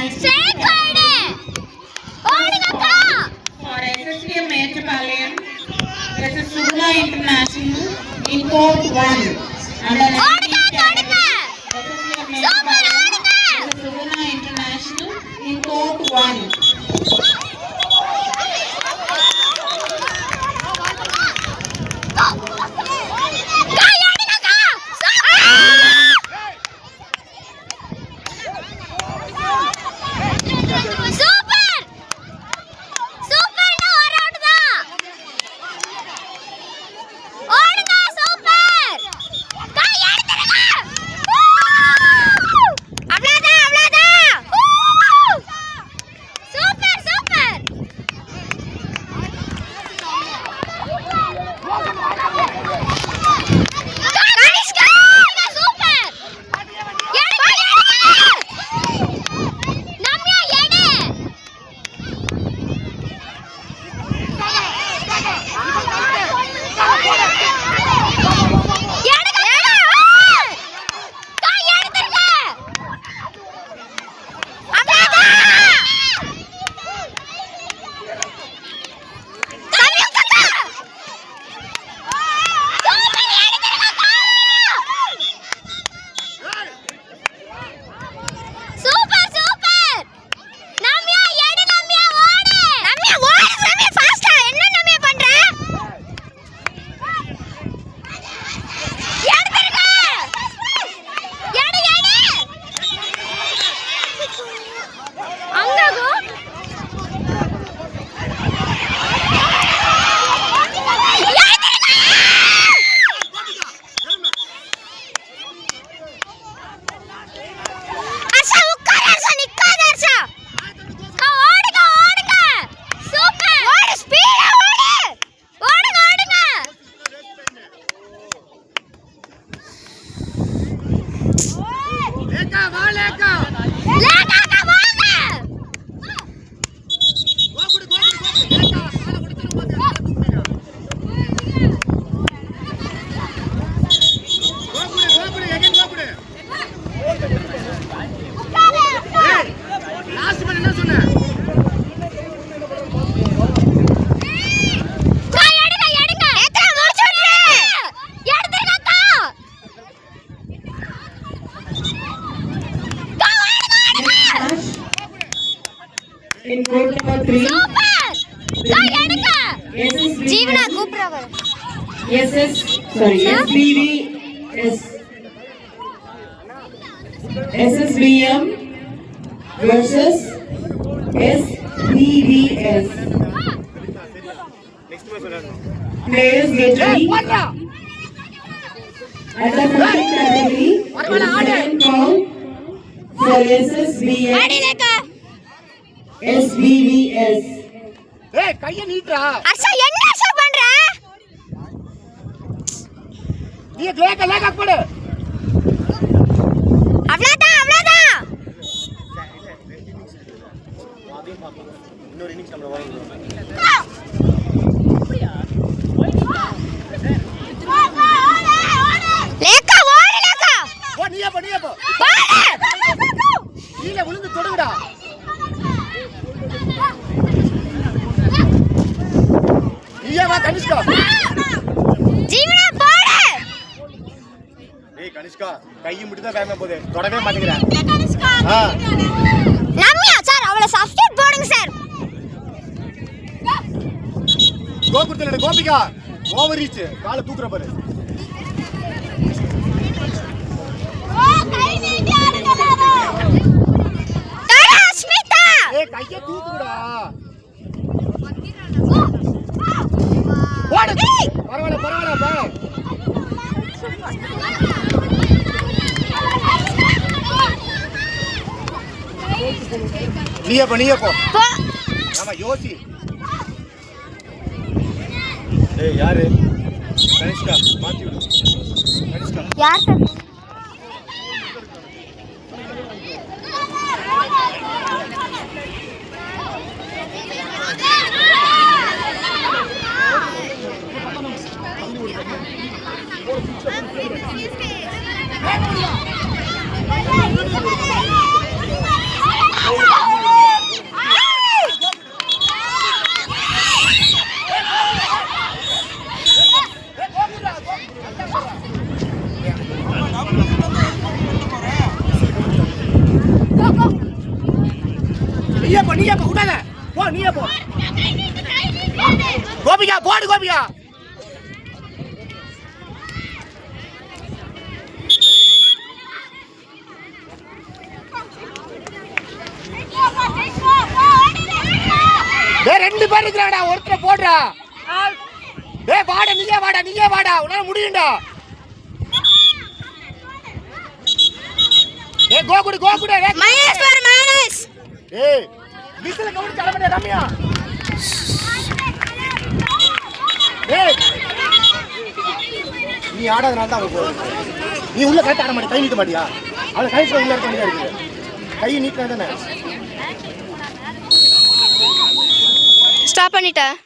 For SSVM Metropolitan, this is Sugla International in Court 1. Under SSVM Metropolitan, this is Sugla International in Court 1. In court number 3. Jeevana Kupravar. SSVM versus SVVS. Players get ready. At the first category, second call for SSVM. SVVS. Hey, கைய நீட்றா. அர்ஷா என்ன அர்ஷா பண்ற? நீ லேக போடு. அவ்ளோதான். இன்னொரு innings நம்ம வாங்குறோம். லேக்கா ஓடு லேக்கா. போ நீயே போ. கீழ விழுந்து தொடுடா. நீயே வா கனிஷ்கா. ஜீவனா போடு. ஏய் கனிஷ்கா கையை மட்டும் தான் வேகமா போகுது. தொடவே மாட்டேங்கற. கனிஷ்கா. நம்மியா சார் அவளை சப்ஸ்டிட் போடுங்க சார். கோகுர்தல கோபிகா ஓவர் ரீச் கால தூக்குற பாரு. ஓ கை நீட்டி ஆடுங்கடா. தரா ஸ்மிதா. ஏய் கையை தூக்குடா. ஓடு. பரவாயில்லை பா. நீயே போ. ஆமா யோசி. ஏய் யாரு? கனிஷ்கா மாத்தி விடு. கனிஷ்கா. யார் சார்? Hey! நீயே போ விடாத போ நீயே போ கோபிகா போடு கோபிகா டேய் ரெண்டு பேர் இருக்கறாடா ஒருத்தர போடுடா டேய் வாடா நீயே வாடா உன்னால முடியும்டா டேய் கோகுடு டேய் மைனஸ் பாரு மைனஸ் டேய் விசில கவுடி தரமடா ரம்யா டேய் நீ ஆடாதனால தான் அவ போறா நீ உள்ள கரெக்ட் ஆட மாட்டே கை நீட்ட மாட்டியா அவள கைல உள்ள இருக்க வேண்டியதா இருக்கு கை நீட்டா தானே ஸ்டாப் பண்ணிட்டேன்